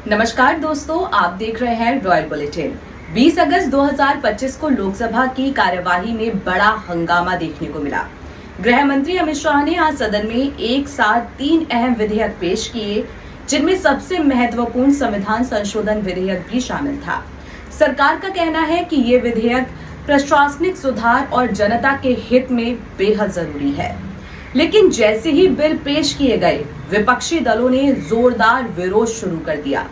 नमस्कार दोस्तों, आप देख रहे हैं रॉयल बुलेटिन। 20 अगस्त 2025 को लोकसभा की कार्यवाही में बड़ा हंगामा देखने को मिला। गृह मंत्री अमित शाह ने आज सदन में एक साथ 3 अहम विधेयक पेश किए, जिनमें सबसे महत्वपूर्ण संविधान संशोधन विधेयक भी शामिल था। सरकार का कहना है कि ये विधेयक प्रशासनिक सुधार और जनता के हित में बेहद जरूरी है। लेकिन जैसे ही बिल पेश किए गए, विपक्षी दलों ने जोरदार विरोध शुरू कर दिया।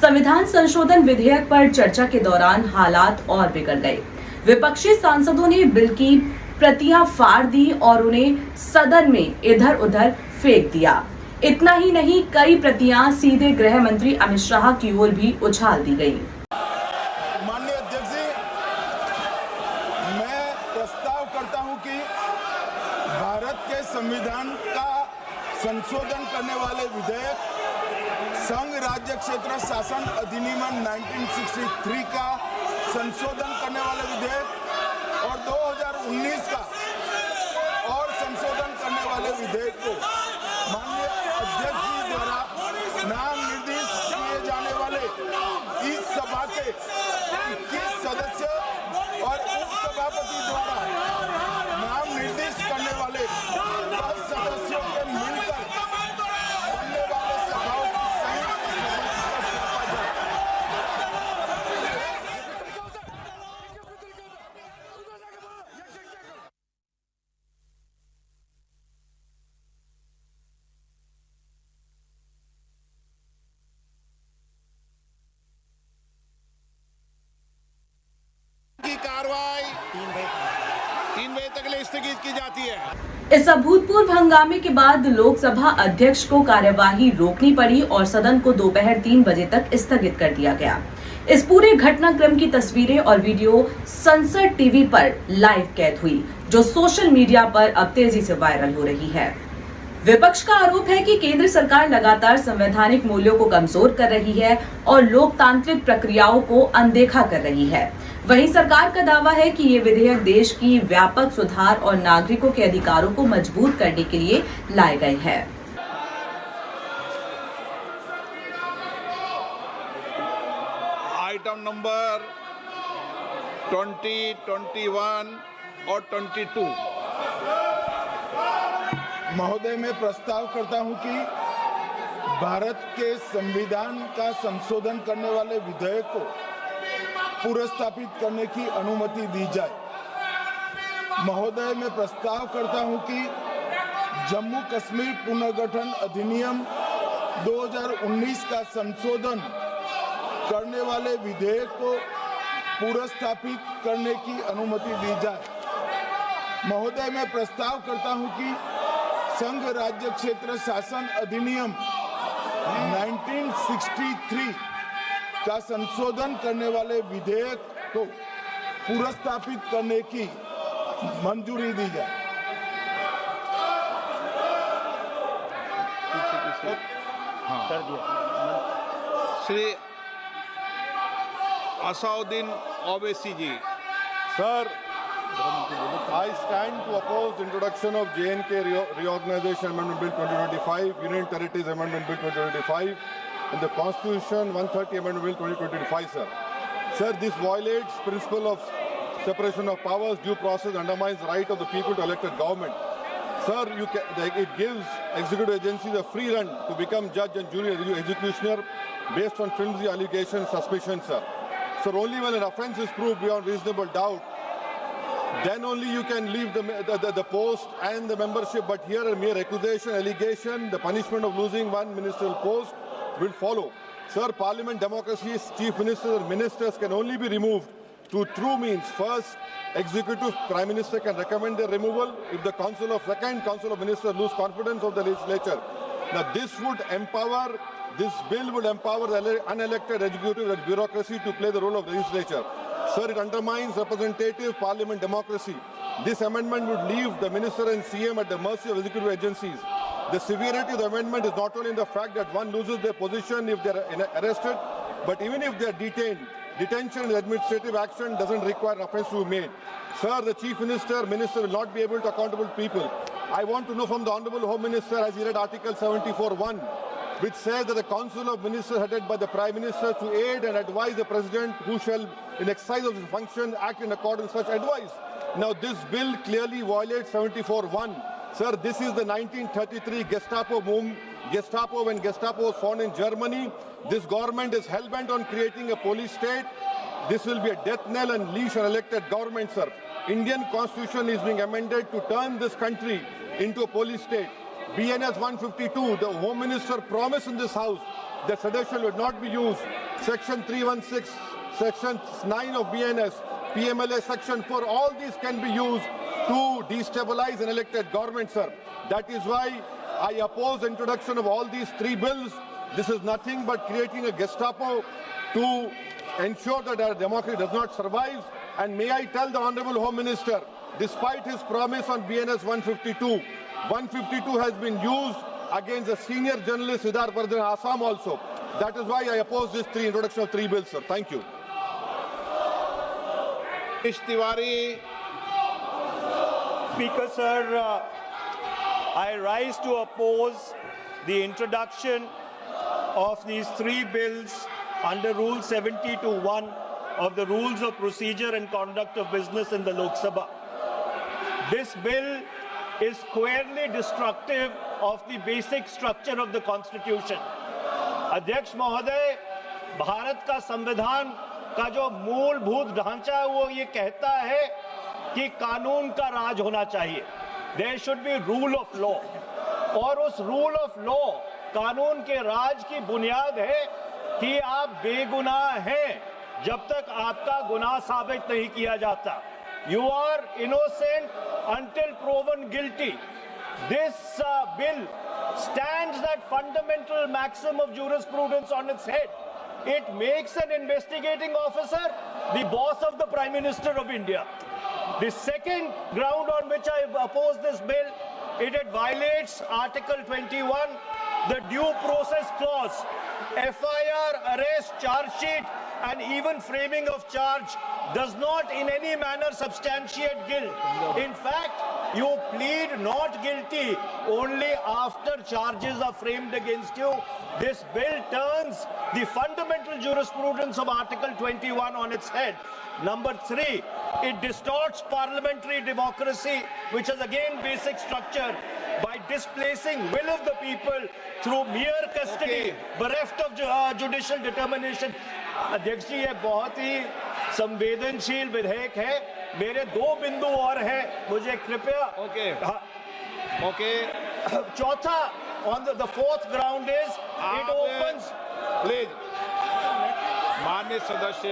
संविधान संशोधन विधेयक पर चर्चा के दौरान हालात और बिगड़ गए। विपक्षी सांसदों ने बिल की प्रतियां फाड़ दी और उन्हें सदन में इधर उधर फेंक दिया। इतना ही नहीं, कई प्रतियां सीधे गृह मंत्री अमित शाह की ओर भी उछाल दी गई। माननीय अध्यक्ष जी, मैं प्रस्ताव करता हूं कि भारत के संविधान का संशोधन करने वाले विधेयक, संघ राज्य क्षेत्र शासन अधिनियम 1963 का संशोधन करने वाले विधेयक और 2019 का और संशोधन करने वाले विधेयक को माननीय अध्यक्ष जी द्वारा नाम निर्दिष्ट किए जाने वाले इस सभा के 21 सदस्य और उपसभापति द्वारा नाम निर्दिष्ट करने वाले 10 सदस्यों के मिलकर बनने वाले सभाओं की संयुक्त सौंपा जाए। की कार्रवाई 3 बजे तक के लिए स्थगित की जाती है। इस अभूतपूर्व हंगामे के बाद लोकसभा अध्यक्ष को कार्यवाही रोकनी पड़ी और सदन को दोपहर 3 बजे तक स्थगित कर दिया गया। इस पूरे घटनाक्रम की तस्वीरें और वीडियो संसद टीवी पर लाइव कैद हुई, जो सोशल मीडिया पर अब तेजी से वायरल हो रही है। विपक्ष का आरोप है कि केंद्र सरकार लगातार संवैधानिक मूल्यों को कमजोर कर रही है और लोकतांत्रिक प्रक्रियाओं को अनदेखा कर रही है। वहीं सरकार का दावा है कि ये विधेयक देश की व्यापक सुधार और नागरिकों के अधिकारों को मजबूत करने के लिए लाए गए हैं। आइटम नंबर 20, 21 और 22 महोदय, मैं प्रस्ताव करता हूं कि भारत के संविधान का संशोधन करने वाले विधेयक को पुनर्स्थापित करने की अनुमति दी जाए। महोदय, मैं प्रस्ताव करता हूं कि जम्मू कश्मीर पुनर्गठन अधिनियम 2019 का संशोधन करने वाले विधेयक को पुनर्स्थापित करने की अनुमति दी जाए। महोदय, मैं प्रस्ताव करता हूं कि संघ राज्य क्षेत्र शासन अधिनियम 1963 का संशोधन करने वाले विधेयक को पुनर्स्थापित करने की मंजूरी दी जाए। कर दिया। श्री असाउद्दीन ओवैसी जी। Sir, I stand to oppose the introduction of J&K Reorganization Amendment Bill 2025, Union Territories Amendment Bill 2025, and the Constitution 130 Amendment Bill 2025, sir. Sir, this violates principle of separation of powers, due process, undermines the right of the people to elect a government. Sir, it gives executive agencies a free run to become judge and jury and executioner based on flimsy allegations, suspicions, sir. Sir, only when an offence is proved beyond reasonable doubt, then only you can leave the post and the membership. But here a mere accusation, allegation, the punishment of losing one ministerial post will follow. Sir, parliament democracy's chief ministers and ministers can only be removed through true means. First, executive prime minister can recommend their removal if the second council of ministers lose confidence of the legislature. Now this bill would empower the unelected executive and bureaucracy to play the role of legislature. Sir, it undermines representative parliament democracy. This amendment would leave the minister and CM at the mercy of executive agencies. The severity of the amendment is not only in the fact that one loses their position if they are arrested, but even if they are detained. Detention and administrative action doesn't require an offence to be made. Sir, the Chief Minister will not be able to accountable people. I want to know from the Honourable Home Minister, has he read Article 74(1) which says that the Council of Ministers headed by the Prime Minister to aid and advise the President who shall, in exercise of his function, act in accordance with such advice. Now, this bill clearly violates 74(1). Sir, this is the 1933 Gestapo when Gestapo was found in Germany. This government is hell-bent on creating a police state. This will be a death knell and leash on elected government, sir. Indian Constitution is being amended to turn this country into a police state. BNS 152, the Home Minister promised in this House that sedition would not be used. Section 316, Section 9 of BNS, PMLA Section 4, all these can be used to destabilize an elected government, sir. That is why I oppose the introduction of all these three bills. This is nothing but creating a Gestapo to ensure that our democracy does not survive. And may I tell the Honorable Home Minister, despite his promise on BNS 152, 152 has been used against a senior journalist, Siddharth Vardhan, Assam also. That is why I oppose this introduction of three bills, sir. Thank you. Tiwari. Speaker, sir, I rise to oppose the introduction of these three bills under Rule 70(1) of the Rules of Procedure and Conduct of Business in the Lok Sabha. This bill is squarely destructive of the basic structure of the Constitution. अध्यक्ष महोदय, भारत का संविधान का जो मूलभूत ढांचा है वो ये कहता है कि कानून का राज होना चाहिए. There should be rule of law. और उस rule of law, कानून के राज की बुनियाद है कि आप बेगुनाह हैं जब तक आपका गुनाह साबित नहीं किया जाता. You are innocent until proven guilty. This bill stands that fundamental maxim of jurisprudence on its head. It makes an investigating officer the boss of the Prime Minister of India. The second ground on which I oppose this bill, it violates Article 21, the due process clause. FIR, arrest, charge sheet, and even framing of charge does not in any manner substantiate guilt. In fact, you plead not guilty only after charges are framed against you. This bill turns the fundamental jurisprudence of Article 21 on its head. Number 3, it distorts parliamentary democracy, which is again basic structure, by displacing will of the people through mere custody, bereft of judicial determination. अध्यक्ष जी, ये बहुत ही संवेदनशील विधेयक है. मेरे दो बिंदु और हैं, मुझे कृपया. ओके. चौथा, on the fourth ground is it opens. Please, माननीय सदस्य,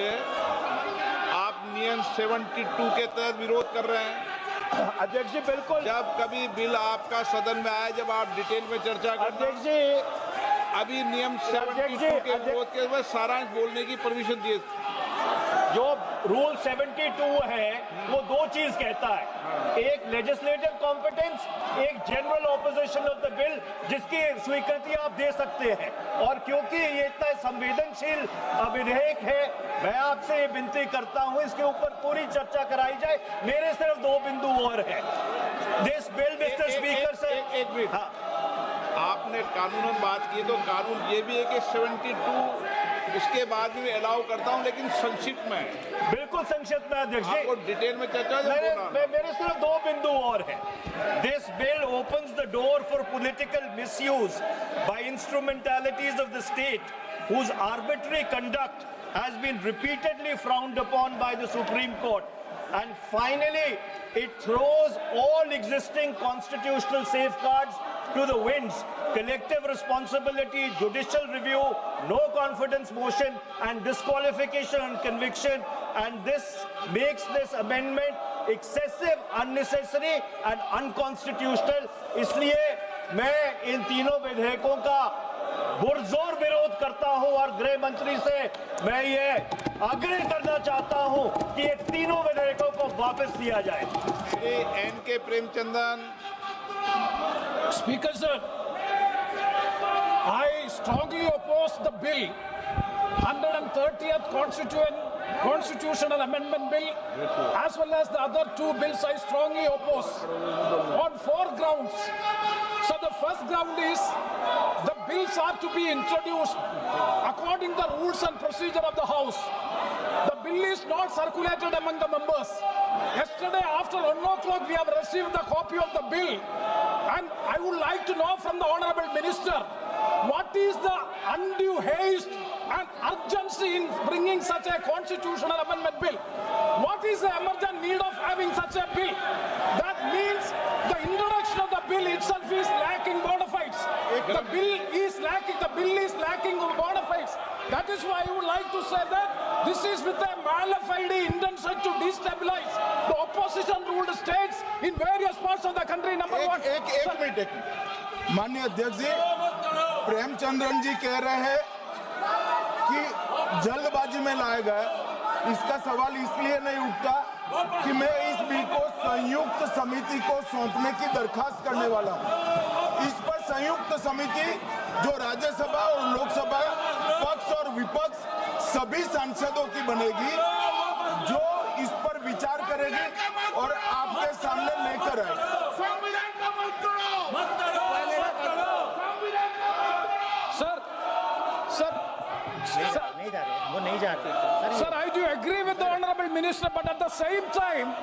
आप नियम 72 के तहत विरोध कर रहे हैं. अध्यक्ष जी, बिल्कुल. जब कभी बिल आपका सदन में आए, जब आप डिटेल में चर्चा करना. अध्यक्ष जी, अभी नियम 72 के विरोध के बाद सारांश बोलने की परमिशन दिए. जो रूल 72 है वो दो चीज कहता है, एक लेजिस्लेटिव कॉम्पिटेंस, एक general opposition of the bill, जिसकी स्वीकृति आप दे सकते हैं. और क्योंकि ये इतना संवेदनशील विधेयक है, मैं आपसे ये विनती करता हूं इसके ऊपर पूरी चर्चा कराई जाए. मेरे सिर्फ दो बिंदु और हैं. This bill, mister speaker sir, एक मिनट. हाँ, आपने कानूनन बात की, तो कानून ये भी है कि 72 उसके बाद भी अलाउ करता हूं, लेकिन संक्षिप्त में. बिल्कुल संक्षिप्त में अध्यक्ष जी. आपको डिटेल में चर्चा मेरे सिर्फ दो बिंदु और हैं. This bill opens the door for political misuse by instrumentalities of the state whose arbitrary conduct has been repeatedly frowned upon by the Supreme Court. And finally, it throws all existing constitutional safeguards to the winds. Collective responsibility, judicial review, no confidence motion, and disqualification and conviction. And this makes this amendment excessive, unnecessary, and unconstitutional. इसलिए मैं इन तीनों विधेयकों का पुरजोर विरोध करता हूं और गृह मंत्री से मैं ये आग्रह करना चाहता हूं कि ये तीनों विधेयकों को वापस लिया जाए. Shri N.K. Premachandran. Speaker sir, I strongly oppose the bill. 130th Constituent constitutional amendment bill as well as the other two bills I strongly oppose on 4 grounds. So the first ground is the bills are to be introduced according to the rules and procedure of the House. The bill is not circulated among the members. Yesterday after 1 o'clock we have received the copy of the bill, and I would like to know from the Honourable Minister, what is the undue haste and urgency in bringing such a constitutional amendment bill? What is the emergent need of having such a bill? That means the introduction of the bill itself is lacking bona fides. The bill is lacking bona fides. That is why I would like to say that this is with a mala fide intention to destabilize the opposition ruled states in various parts of the country. Number one. एक minute माननीय अध्यक्ष जी, प्रेमचंद्रन जी कह रहे हैं कि जल्दबाजी में लाया गया। इसका सवाल इसलिए नहीं उठता कि मैं इस बिल को संयुक्त समिति को सौंपने की दरखास्त करने वाला हूं। इस पर संयुक्त समिति जो राज्यसभा और लोकसभा पक्ष और विपक्ष सभी सांसदों की बनेगी, जो इस पर विचार करेगी और आपके सामने लेकर आएगी। Sir, I do agree with the Honourable Minister, but at the same time,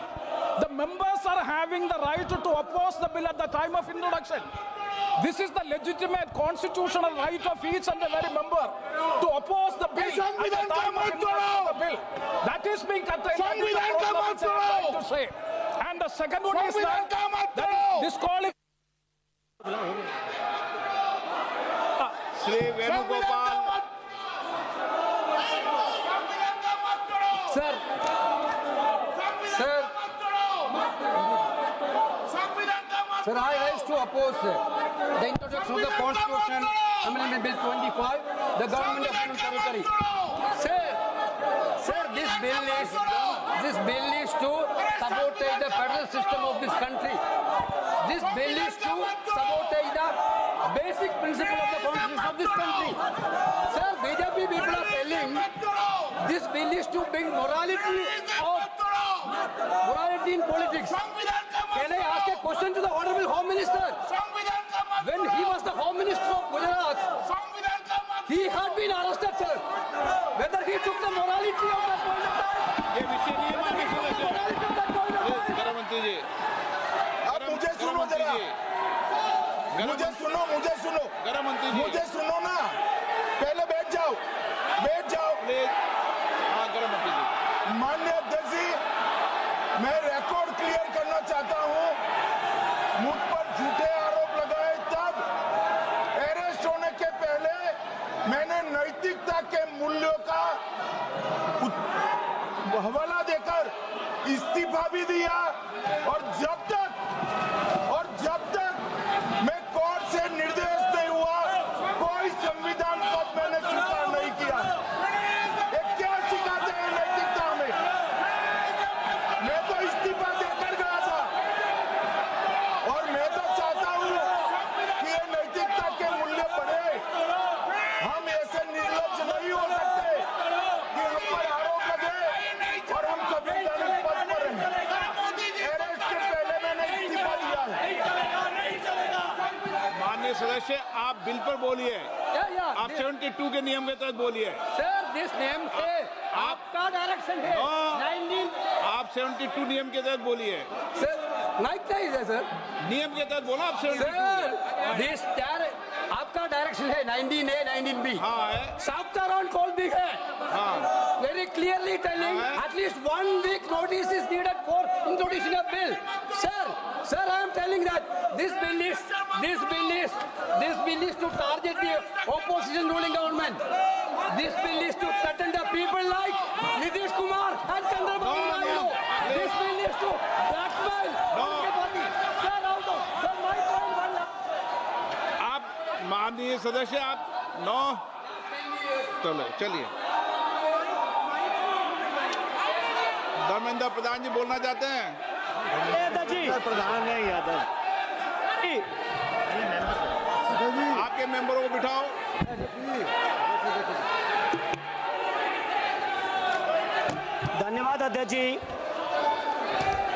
the members are having the right to oppose the bill at the time of introduction. This is the legitimate constitutional right of each and every member to oppose the bill at the time of introduction of the bill. That is being contained. That is the problem which I am trying to say. And the second one is that this call is... Shri Venugopal Sir, I rise to oppose the introduction of the Constitution Amendment Bill 25, the Government of Union Territory. Sir, this bill is to sabotage the federal system of this country. This bill is to sabotage the basic principle of the constitution of this country. Sir, BJP people are telling this bill is to bring morality in politics. Can I ask a question to the Honourable Home Minister? When he was the Home Minister of Gujarat, he had been arrested, sir. Whether he took the morality of that point of time, ये विषय नहीं है माननीय सदस्य। गृहमंत्री जी, अब मुझे सुनो जरा, मुझे सुनो गृहमंत्री जी, मुझे सुनो ना, पहले बैठ जाओ। प्लीज। हाँ, गृहमंत्री जी। माननीय अध्यक्ष जी, मैं रिकॉर्ड क्लियर करना चाहता हूं। मुझ पर झूठे आरोप लगाए तब अरेस्ट होने के पहले मैंने नैतिकता के मूल्यों का हवाला देकर इस्तीफा भी दिया, और जब तक मैं कोर्ट से निर्देश नहीं हुआ, कोई संविधान पद मैंने स्वीकार नहीं किया। ये क्या सिखाते हैं नैतिकता हमें? मैं तो इस्तीफा देकर गया था, और मैं तो चाहता हूं कि ये नैतिकता के मूल्य बढ़े। हम ऐसे निर्लज्ज नहीं हो सकते कि हम पर आरोप लगे और हम संवैधानिक पद पर रहें। अरेस्ट के पहले मैंने इस्तीफा दिया है। माननीय सदस्य, आप बिल पर बोलिए। आप 72 के नियम के तहत बोलिए। sir, this name है, आपका डायरेक्शन है। 19 आप 72 नियम के तहत बोलिए। सर, लाइक है सर, नियम के तहत बोला आप 72। सर, दिस आपका डायरेक्शन है 19A 19B। हाँ है। Chapter on call भी है। हाँ। Very clearly telling at least 1 week notice is needed for introducing a bill. Sir, I am telling that this bill is to target the opposition ruling government. This bill is to threaten the people like Nitish Kumar and Chandrababu Naidu. This bill is to blackmail उनके party. Sir, out of sir, my point one. आप माननीय सदस्य, आप 9 चलिए। धर्मेंद्र प्रधान जी बोलना चाहते हैं? प्रधान है यादव। आपके मेंबरों को बिठाओ। अध्यक्ष जी,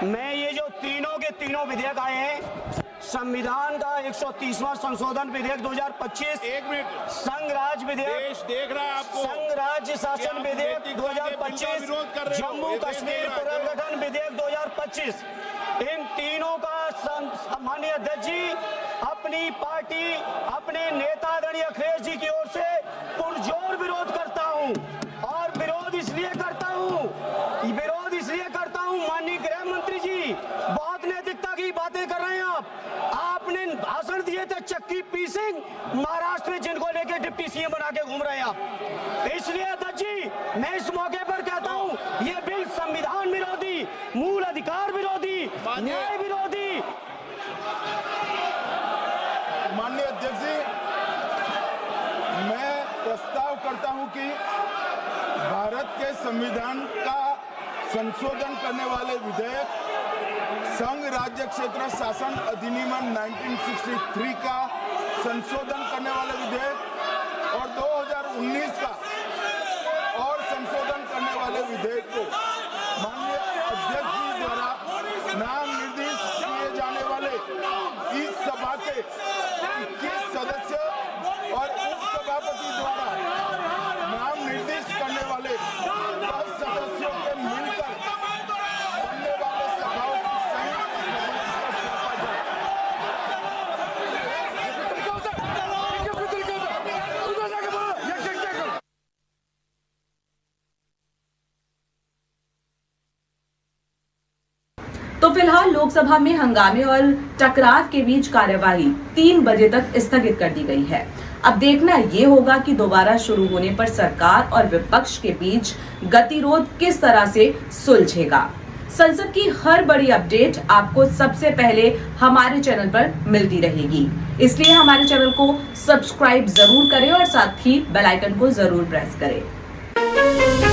मैं ये जो तीनों के तीनों विधेयक आए हैं, संविधान का 130वां संशोधन विधेयक 2025, एक मिनट, संघ राज्य विधेयक, देश देख रहा है आपको, संघ राज्य शासन आप विधेयक नैतिकता के बिल का 2025, विरोध कर रहे हो, जम्मू ये देश कश्मीर देख रहा है। पुनर्गठन विधेयक 2025, इन तीनों का माननीय अध्यक्ष जी, अपनी पार्टी, अपने नेता आदरणीय अखिलेश जी की ओर से पुरजोर विरोध करता हूं। और विरोध इसलिए करता हूं, माननीय गृह मंत्री जी, बहुत नैतिकता की बातें कर रहे हैं आपने भाषण दिए थे चक्की पी सिंह, महाराष्ट्र में जिनको लेके डिप्टी सीएम बना के घूम रहे हैं आप। इसलिए अध्यक्ष जी, मैं इस मौके पर कहता हूं, ये बिल संविधान विरोधी, मूल अधिकार विरोधी, न्याय विरोधी। माननीय अध्यक्ष जी, मैं प्रस्ताव करता हूं कि भारत के संविधान का संशोधन करने वाले विधेयक, संघ राज्य क्षेत्र शासन अधिनियम 1963 का संशोधन करने वाले विधेयक और 2019 का और संशोधन करने वाले विधेयक को माननीय अध्यक्ष जी द्वारा नाम निर्दिष्ट किए जाने वाले इस सभा के 21 सदस्य और उपसभापति द्वारा नाम निर्दिष्ट करने वाले 10 सदस्यों के मिलकर बनने वाले सभाओं की संयुक्त सभा पर सौंपा जाए। तो फिलहाल लोकसभा में हंगामे और टकराव के बीच कार्यवाही 3 बजे तक स्थगित कर दी गई है। अब देखना ये होगा कि दोबारा शुरू होने पर सरकार और विपक्ष के बीच गतिरोध किस तरह से सुलझेगा। संसद की हर बड़ी अपडेट आपको सबसे पहले हमारे चैनल पर मिलती रहेगी, इसलिए हमारे चैनल को सब्सक्राइब जरूर करें और साथ ही बेल आइकन को जरूर प्रेस करें।